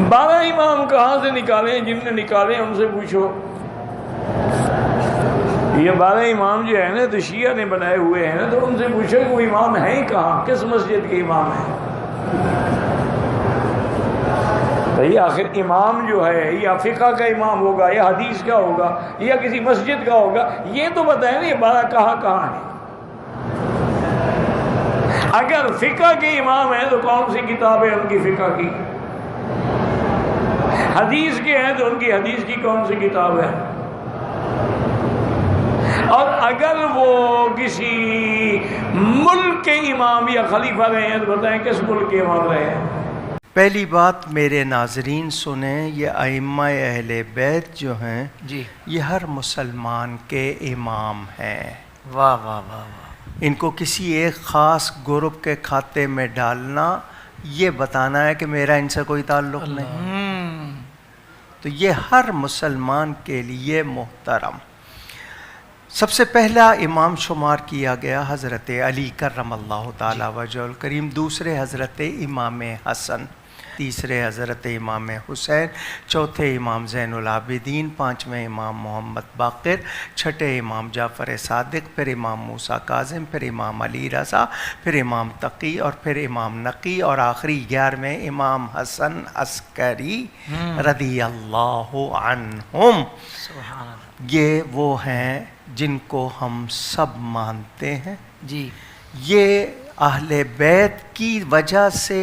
12 امام کہاں سے نکالے؟ جن نے نکالے ان سے پوچھو. یہ 12 امام جو ہے نا تو شیعہ نے بنائے ہوئے ہیں نا، تو ان سے پوچھو کہ وہ امام ہیں کہاں، کس مسجد کے امام ہیں. بھئی آخر امام جو ہے یا فقہ کا امام ہوگا یا حدیث کا ہوگا یا کسی مسجد کا ہوگا، یہ تو بتائیں نا یہ 12 کہاں ہیں. اگر فقہ کے امام ہیں تو کون سی کتاب ہے ان کی فقہ کی؟ حدیث کے ہیں تو ان کی حدیث کی کون سی کتاب ہے؟ اور اگر وہ کسی ملک کے امام یا خلیفہ رہے ہیں تو بتائیں کس ملک کے امام رہے ہیں؟ پہلی بات میرے ناظرین سنیں، یہ ائمہ اہل بیت جو ہیں جی یہ ہر مسلمان کے امام ہیں. واہ واہ واہ واہ. ان کو کسی ایک خاص گروپ کے کھاتے میں ڈالنا، یہ بتانا ہے کہ میرا ان سے کوئی تعلق نہیں. تو یہ ہر مسلمان کے لیے محترم. سب سے پہلا امام شمار کیا گیا حضرت علی کرم اللہ تعالی وجہ الکریم، دوسرے حضرت امام حسن، تیسرے حضرت امام حسین، چوتھے امام زین العابدین، پانچویں امام محمد باقر، چھٹے امام جعفر صادق، پھر امام موسیٰ کاظم، پھر امام علی رضا، پھر امام تقی اور پھر امام نقی، اور آخری 11ویں امام حسن عسکری رضی اللہ عنہم. سبحان اللہ. یہ وہ ہیں جن کو ہم سب مانتے ہیں. جی یہ اہل بیت کی وجہ سے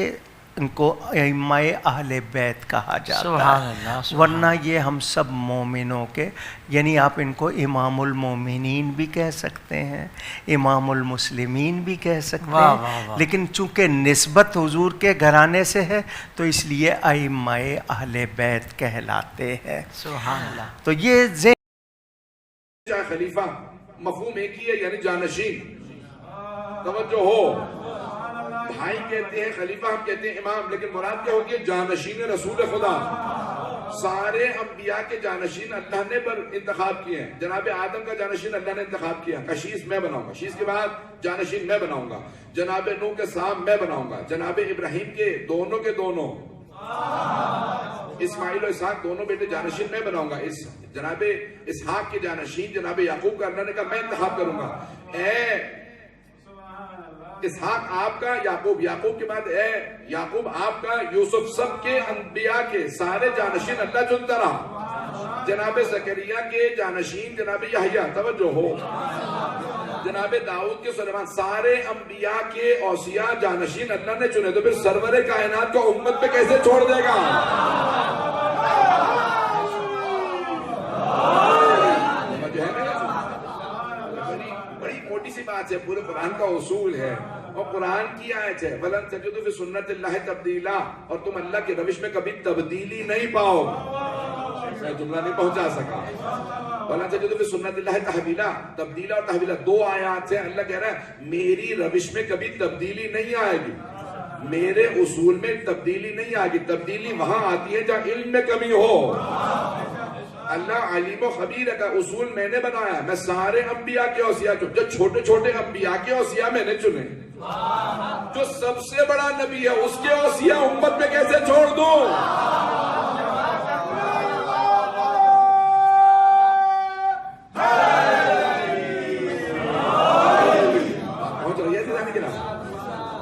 ان کو ائمہ اہل بیت کہا جاتا سبحان ہے. اللہ سبحان ورنہ یہ ہم سب مومنوں کے، یعنی آپ ان کو امام المومنین بھی کہہ سکتے ہیں، امام المسلمین بھی کہہ سکتے واہ ہیں. واہ واہ. لیکن چونکہ نسبت حضور کے گھرانے سے ہے تو اس لیے ائمہ اہل بیت کہلاتے ہیں. سبحان اللہ. تو یہ خلیفہ مفہوم ایک ہی ہے، یعنی جانشین. توجہ ہو، بھائی کہتے ہیں خلیفہ، ہم کہتے ہیں امام، لیکن مراد کیا ہوتی ہے؟ جانشین رسول خدا. سارے انبیاء کے جانشین اللہ نے پر انتخاب کیے ہیں. جناب آدم کا جانشین اللہ نے انتخاب کیا، کشیش میں بناؤں گا، شیش کے بعد جانشین میں بناؤں گا. جناب نوح کے سام میں بناؤں گا. جناب ابراہیم کے دونوں اسماعیل و اسحاق دونوں بیٹے جانشین میں بناؤں گا. جناب اسحاق کے جانشین جناب یعقوب کا اللہ نے کہا میں انتخاب کروں گا. اے اسحاق آپ کا، یعقوب کے بعد اے یعقوب آپ کا، یوسف، سب کے انبیاء کے سارے جانشین اللہ چنتا رہا. جناب زکریا کے جانشین جناب یحییٰ. توجہ ہو، جناب داؤد کے، سلیمان، سارے انبیاء کے اوصیاء جانشین اللہ نے چنے. تو پھر سرور کائنات کو امت پہ کیسے چھوڑ دے گا؟ بڑی موٹی سی بات ہے، پورے قرآن کا اصول ہے اور قرآن کی آیت ہے. وَلَن تَجِدُوا فِي سُنَّتِ اللَّهِ تَبْدِيلًا. اور تم اللہ کے روش میں کبھی تبدیلی نہیں پاؤ. میں جملہ نہیں پہنچا سکا. وَلَن تَجِدُوا فِي سُنَّتِ اللَّهِ تَحْوِيلًا. تبدیلا اور تحویلا دو آیات ہیں. اللہ کہہ رہا ہے میری روش میں کبھی تبدیلی نہیں آئے گی، میرے اصول میں تبدیلی نہیں آئے گی. تبدیلی وہاں آتی ہے جہاں علم میں کمی ہو. اللہ علیم و خبیر کا اصول میں نے بنایا. میں سارے انبیاء کے اوصیاء جو چھوٹے چھوٹے انبیاء کے اوصیاء میں نے چنے. جو سب سے بڑا نبی ہے اس کے اوصیاء امت میں کیسے چھوڑ دوں؟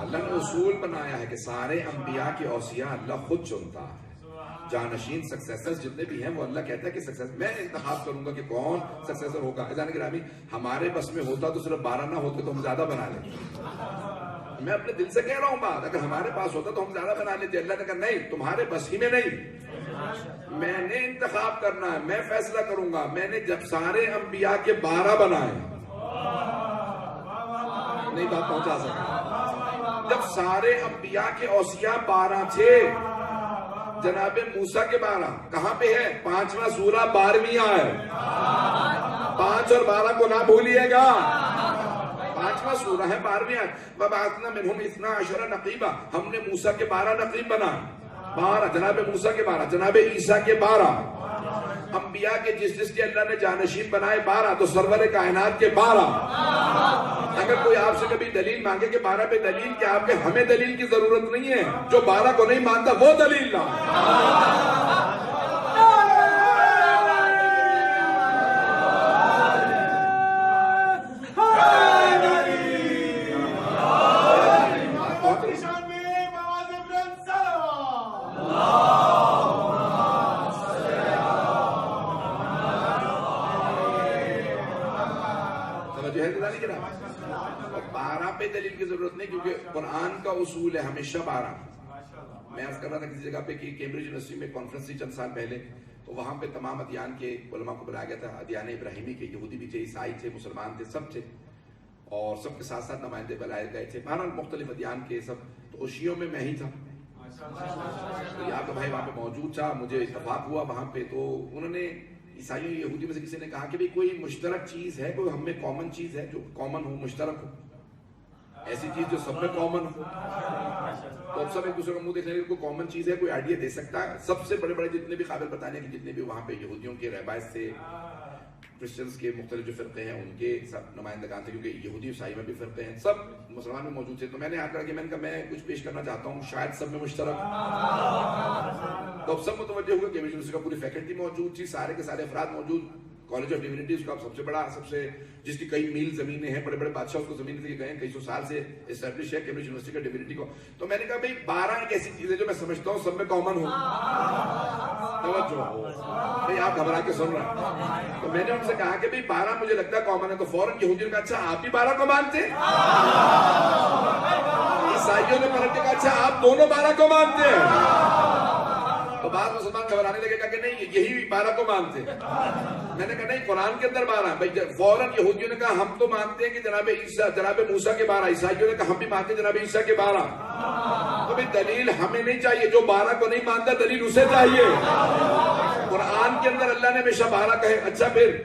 اللہ نے اصول بنایا ہے کہ سارے انبیاء کے اوصیاء اللہ خود چنتا ہے. جانشین سکسیسرز جتنے بھی ہیں وہ اللہ کہتا ہے کہ سکسیس میں انتخاب کروں گا کہ کون سکسیسر ہوگا. جانے گرامی ہمارے بس میں ہوتا تو صرف 12 نہ ہوتے تو ہم زیادہ بنا لیتے. میں اپنے دل سے کہہ رہا ہوں بات، اگر ہمارے پاس ہوتا تو ہم زیادہ بنا لیتے. اللہ نے کہا نہیں، تمہارے بس ہی میں نہیں، میں نے انتخاب کرنا ہے، میں فیصلہ کروں گا. میں نے جب سارے انبیاء کے 12 بنائے، نہیں بات پہنچا سکا. جب سارے انبیاء کے اوصیاء 12 تھے، جناب موسیٰ کے 12 کہاں پہ ہے؟ 5واں سورہ 12ویں آئے. 5 اور 12 کو نہ بھولیے گا. 5واں سورہ ہے 12ویں آئے. وَبَعَثْنَا مِنْهُمْ 12 نقیبا. ہم نے موسیٰ کے 12 نقیب بنا. 12 جناب موسیٰ کے 12، جناب عیسیٰ کے 12. انبیاء کے جس کے اللہ نے جانشین بنائے 12 تو سرور کائنات کے 12. اگر کوئی آپ سے کبھی دلیل مانگے کہ 12 پہ دلیل کیا، آپ کے ہمیں دلیل کی ضرورت نہیں ہے، جو 12 کو نہیں مانتا وہ دلیل لا. جو ہے نہیں کہ 12 پہ دلیل کی ضرورت نہیں، کیونکہ قرآن کا اصول ہے ہمیشہ 12. میں عرض کر رہا تھا کسی جگہ پہ کہ کیمبرج یونیورسٹی میں کانفرنس تھی چند سال پہلے، تو وہاں پہ تمام ادیان کے علماء کو بلایا گیا تھا. ادیان ابراہیمی کے یہودی بھی تھے، عیسائی تھے، مسلمان تھے، سب تھے، اور سب کے ساتھ ساتھ نمائندے بلائے گئے تھے، بہرحال مختلف ادیان کے سب. تو شیعوں میں ہی تھا، تو یا تو بھائی وہاں پہ موجود تھا، مجھے اتفاق ہوا وہاں پہ. تو انہوں نے عیسائیوں یہودی میں سے کسی نے کہا کہ کوئی مشترک چیز ہے، کوئی ہم میں کامن چیز ہے جو کامن ہو، مشترک ہو، ایسی چیز جو سب میں کامن ہو. تو اب سب ایک دوسرے کو منہ دیکھ لیں گے، کوئی کامن چیز ہے، کوئی آئیڈیا دے سکتا ہے. سب سے بڑے بڑے جتنے بھی قابل بتانے کے جتنے بھی وہاں پہ یہودیوں کے رہبائز تھے، کرسچنز کے مختلف جو فرقے ہیں ان کے سب نمائندگان تھے، کیونکہ یہودی عیسائی میں بھی فرقے ہیں، سب مسلمان میں موجود تھے. تو میں نے یاد کر کے میں نے کہا میں کچھ پیش کرنا چاہتا ہوں، شاید سب میں مشترک. تو اب سب متوجہ ہوئے کہ یونیورسٹی کا پوری فیکلٹی موجود تھی، سارے کے سارے افراد موجود. کالج آف ڈیوینٹی اس کا سب سے بڑا، سب سے جس کی کئی میل زمینیں ہیں، بڑے بڑے بادشاہ اس کو زمین دے کے گئے ہیں، کئی سو سال سے اسٹیبلش ہے کیمبرج یونیورسٹی کا ڈیوینٹی کو. تو میں نے کہا بھائی 12 ایک ایسی چیز ہے جو میں سمجھتا ہوں سب میں کامن ہو. توجہ ہو بھائی، آپ گھبرا کے سن رہے ہیں. تو میں نے ان سے کہا کہ بھائی 12 مجھے لگتا ہے کامن ہے. تو فوراً یہودیوں نے کہا اچھا آپ بھی 12 کو مانتے ہیں؟ عیسائیوں نے پلٹ کے کہا اچھا آپ دونوں 12 کو مانتے ہیں؟ تو بعض مسلمان گھبرانے لگے کہ نہیں یہی 12 کو مانتے ہیں. میں نے کہا نہیں قرآن کے اندر 12 بھائی. فوراً یہودیوں نے کہا ہم تو مانتے ہیں کہ جناب عیسیٰ جناب موسیٰ کے 12. عیسائیوں نے کہا ہم بھی مانتے ہیں جناب عیسیٰ کے 12. تو بھائی دلیل ہمیں نہیں چاہیے، جو 12 کو نہیں مانتا دلیل اسے چاہیے. قرآن کے اندر اللہ نے ہمیشہ 12 کہے. اچھا پھر